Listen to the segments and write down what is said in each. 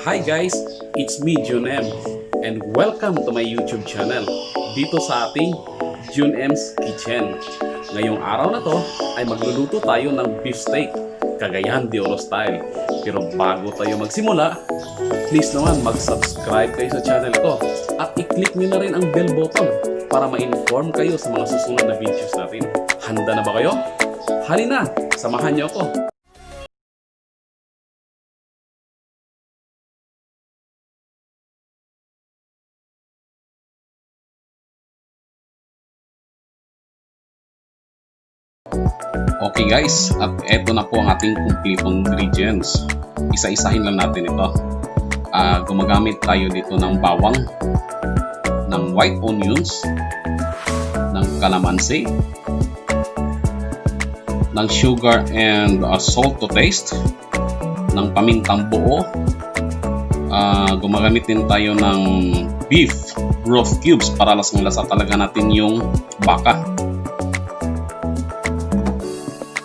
Hi guys, it's me Jun M and welcome to my YouTube channel dito sa ating Jun M's Kitchen. Ngayong araw na to ay magluluto tayo ng beef steak, Cagayan De Oro style. Pero bago tayo magsimula, please naman mag-subscribe kayo sa channel ko at i-click nyo na rin ang bell button para ma-inform kayo sa mga susunod na videos natin. Handa na ba kayo? Halina, samahan nyo ako. Okay guys, at eto na po ang ating kumpletong ingredients. Isa-isahin lang natin ito. Gumagamit tayo dito ng bawang, ng white onions, ng calamansi, ng sugar and salt to taste, ng pamintang buo. Gumagamit din tayo ng beef broth cubes para lasang-lasa talaga natin yung baka.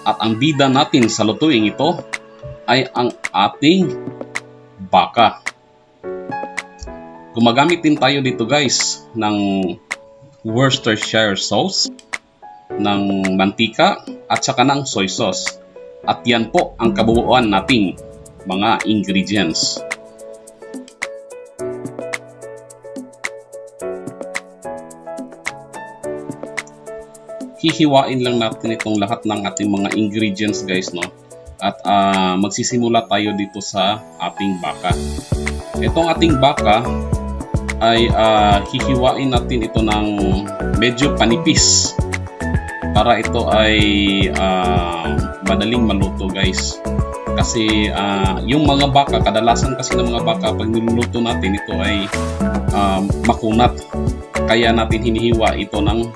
At ang bida natin sa lutuing ito ay ang ating baka. Gumagamit din tayo dito guys ng Worcestershire sauce, ng mantika at saka ng soy sauce. At yan po ang kabuuan nating mga ingredients. Hihiwain lang natin itong lahat ng ating mga ingredients guys, no? At magsisimula tayo dito sa ating baka. Itong ating baka ay hihiwain natin ito ng medyo panipis para ito ay madaling maluto guys. Kasi yung mga baka, kadalasan kasi ng mga baka pag niluluto natin ito ay makunat. Kaya natin hinihiwa ito ng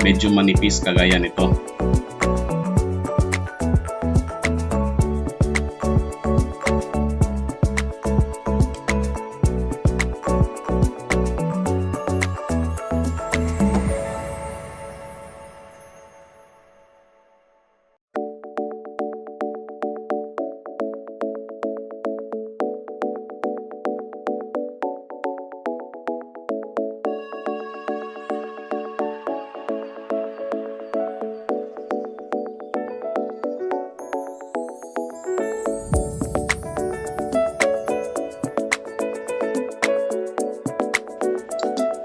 medyo manipis kagaya nito.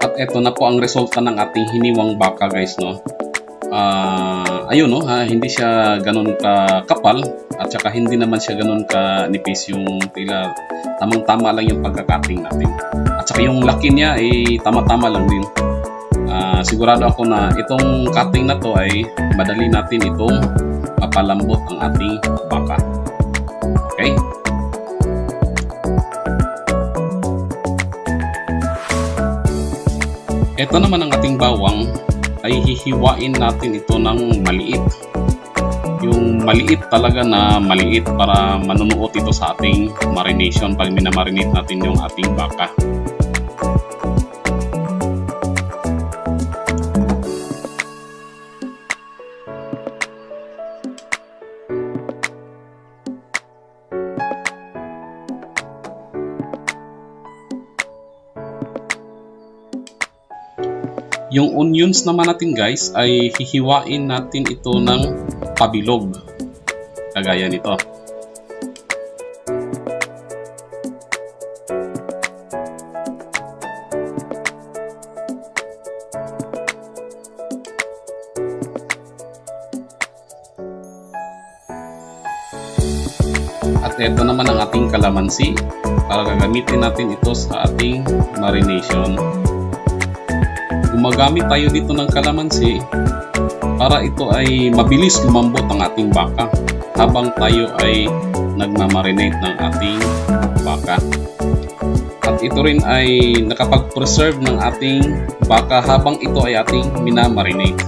At eto na po ang resulta ng ating hiniwang baka guys, no. Ayun, no, hindi siya ganun ka kapal at saka hindi naman siya ganun ka nipis, yung tila tamang-tama lang yung pagkakating natin. At saka yung laki niya ay tama-tama lang din. Sigurado ako na itong cutting na to ay madali natin itong mapalambot ang ating baka. Okay? Ito naman ang ating bawang ay hihiwain natin ito ng maliit. Yung maliit talaga na maliit para manunuot ito sa ating marination pag minamarinate natin yung ating baka. Yung onions naman natin guys ay hihiwain natin ito ng pabilog. Kagaya nito. At ito naman ang ating calamansi para gagamitin natin ito sa ating marination. Gumagamit tayo dito ng calamansi para ito ay mabilis lumambot ang ating baka habang tayo ay nagmamarinate ng ating baka. At ito rin ay nakapag-preserve ng ating baka habang ito ay ating minamarinate.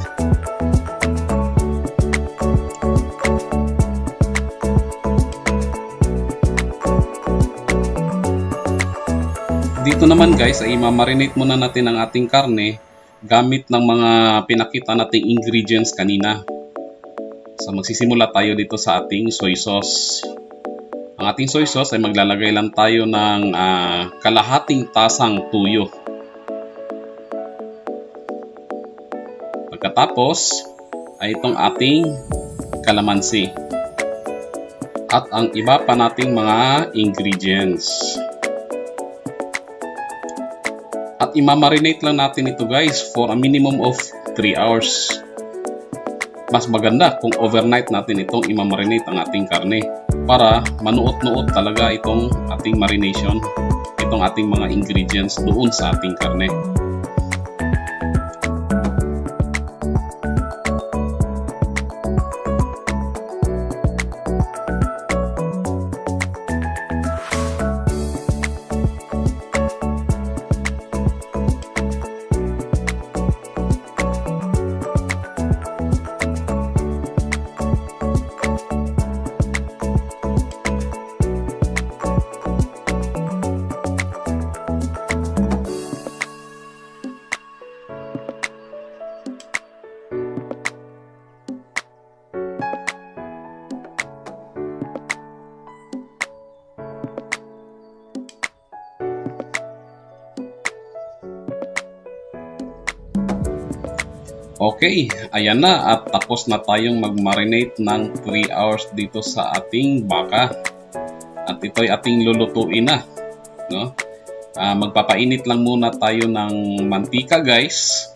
Dito naman guys ay mamarinate muna natin ang ating karne gamit ng mga pinakita nating ingredients kanina. So magsisimula tayo dito sa ating soy sauce. Ang ating soy sauce ay maglalagay lang tayo ng kalahating tasang tuyo. Pagkatapos ay itong ating kalamansi at ang iba pa nating mga ingredients. At imamarinate lang natin ito guys for a minimum of 3 hours. Mas maganda kung overnight natin itong imamarinate ang ating karne para manuot-nuot talaga itong ating marination, itong ating mga ingredients doon sa ating karne. Okay, ayan na at tapos na tayong mag-marinate ng 3 hours dito sa ating baka. At ito ay ating lulutuin na, no? Magpapainit lang muna tayo ng mantika guys.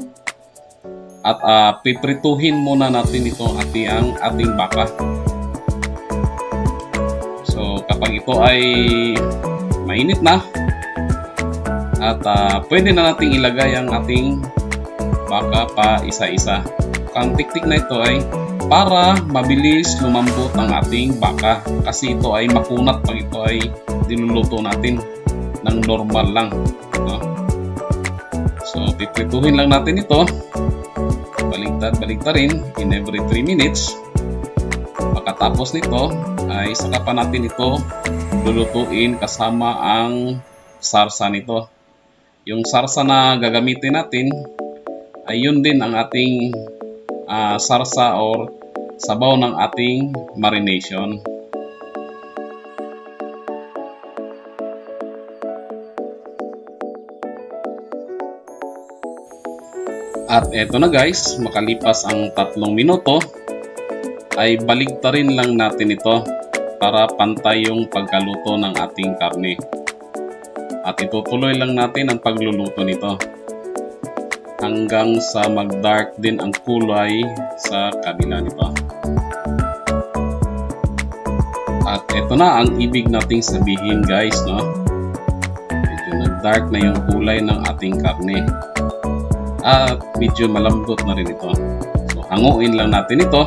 At piprituhin muna natin ito ang ating baka. So kapag ito ay mainit na at pwede na nating ilagay ang ating baka pa isa-isa. Ang teknik na ito ay para mabilis lumambot ang ating baka kasi ito ay makunat pag ito ay niluluto natin ng normal lang, no? So piprituhin lang natin ito, baligtad-baligtarin in every 3 minutes. Pagkatapos nito ay saka pa natin ito lulutuin kasama ang sarsa nito. Yung sarsa na gagamitin natin ay yun din ang ating sarsa or sabaw ng ating marination. At eto na guys, makalipas ang 3 minuto ay baligtarin lang natin ito para pantay yung pagkaluto ng ating karne. At itutuloy lang natin ang pagluluto nito hanggang sa mag-dark din ang kulay sa kabila nito. At ito na ang ibig nating sabihin guys, no? Medyo nag-dark na yung kulay ng ating karne. At medyo malambot na rin ito. So hanguin lang natin ito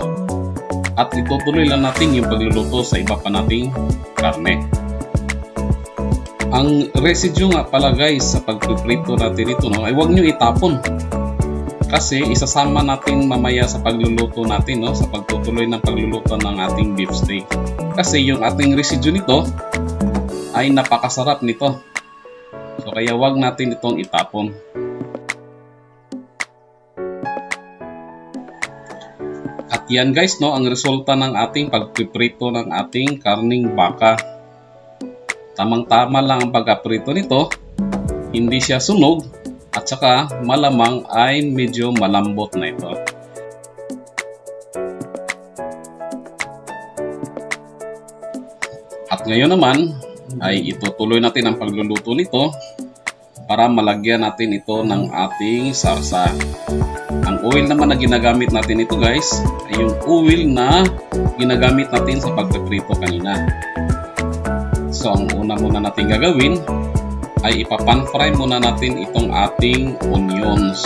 at itutuloy lang natin yung pagluluto sa iba pa nating karne. Ang residue nga pala guys sa pagpiprito natin ito, no, ay huwag nyo itapon. Kasi isasama natin mamaya sa pagluluto natin, no, sa pagtutuloy ng pagluluto ng ating beef steak. Kasi yung ating residue nito ay napakasarap nito. So kaya huwag natin itong itapon. At yan guys, no, ang resulta ng ating pagpiprito ng ating karning baka. Tamang-tama lang ang pagkaprito nito, hindi siya sunog at saka malamang ay medyo malambot na ito. At ngayon naman ay itutuloy natin ang pagluluto nito para malagyan natin ito ng ating sarsa. Ang oil naman na ginagamit natin ito guys ay yung oil na ginagamit natin sa pagpiprito kanina. So ang una muna natin gagawin ay ipapan-fry muna natin itong ating onions.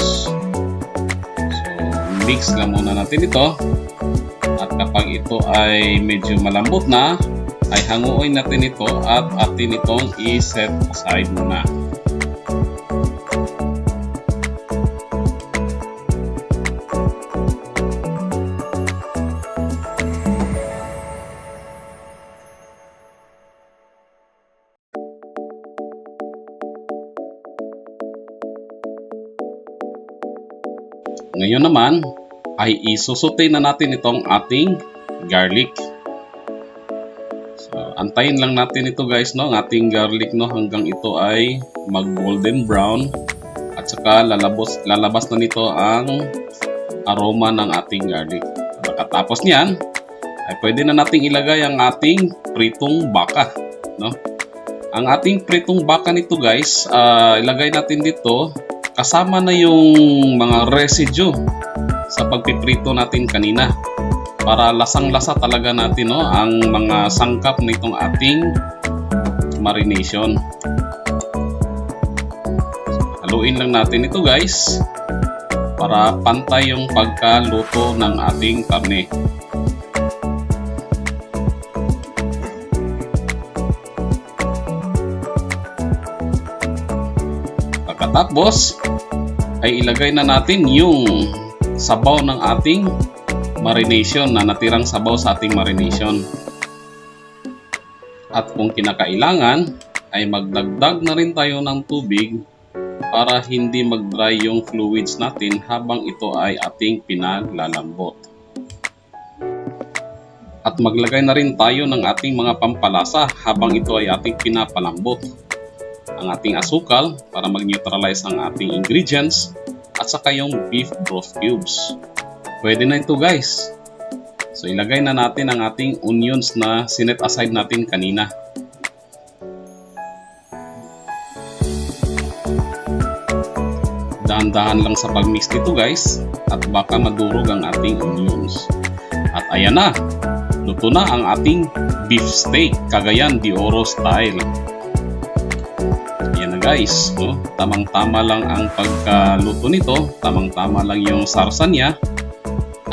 So mix lang muna natin ito at kapag ito ay medyo malambot na ay hanguin natin ito at atin itong i-set aside muna. Ngayon naman ay isusute na natin itong ating garlic. So Antayin lang natin ito guys, no, ang ating garlic, no, hanggang ito ay mag golden brown at saka lalabas na nito ang aroma ng ating garlic. Pagkatapos niyan ay pwede na nating ilagay ang ating pritong baka, no. Ang ating pritong baka nito guys, ilagay natin dito kasama na yung mga residue sa pagpiprito natin kanina, para lasang-lasa talaga natin, no, ang mga sangkap nitong ating marination. Haluin lang natin ito guys para pantay yung pagkaluto ng ating karne. Pagkatapos ay ilagay na natin yung sabaw ng ating marination, na natirang sabaw sa ating marination. At kung kinakailangan ay magdagdag na rin tayo ng tubig para hindi mag-dry yung fluids natin habang ito ay ating pinalalambot. At maglagay na rin tayo ng ating mga pampalasa habang ito ay ating pinapalambot. Ang ating asukal para mag-neutralize ang ating ingredients at saka yung beef broth cubes. Pwede na ito guys. So ilagay na natin ang ating onions na sinet aside natin kanina. Dahan-dahan lang sa pag-mix nito guys at baka madurog ang ating onions. At ayan na, luto na ang ating beef steak Cagayan De Oro style. Ayan na guys, no? Tamang-tama lang ang pagkaluto nito, tamang-tama lang yung sarsa niya,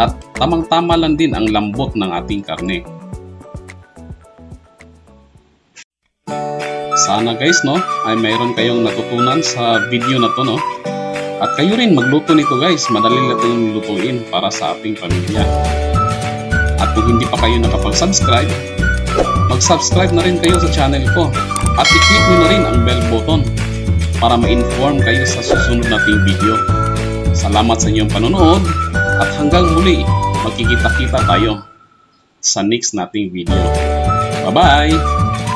at tamang-tama lang din ang lambot ng ating karne. Sana guys, no, ay mayroon kayong natutunan sa video na to, no? At kayo rin magluto nito guys, madali lang itong lutuin para sa ating pamilya. At kung hindi pa kayo nakapag-subscribe, mag-subscribe na rin kayo sa channel ko at i-click nyo na rin ang bell button para ma-inform kayo sa susunod nating video. Salamat sa inyong panonood at hanggang muli, magkikita-kita tayo sa next nating video. Bye-bye!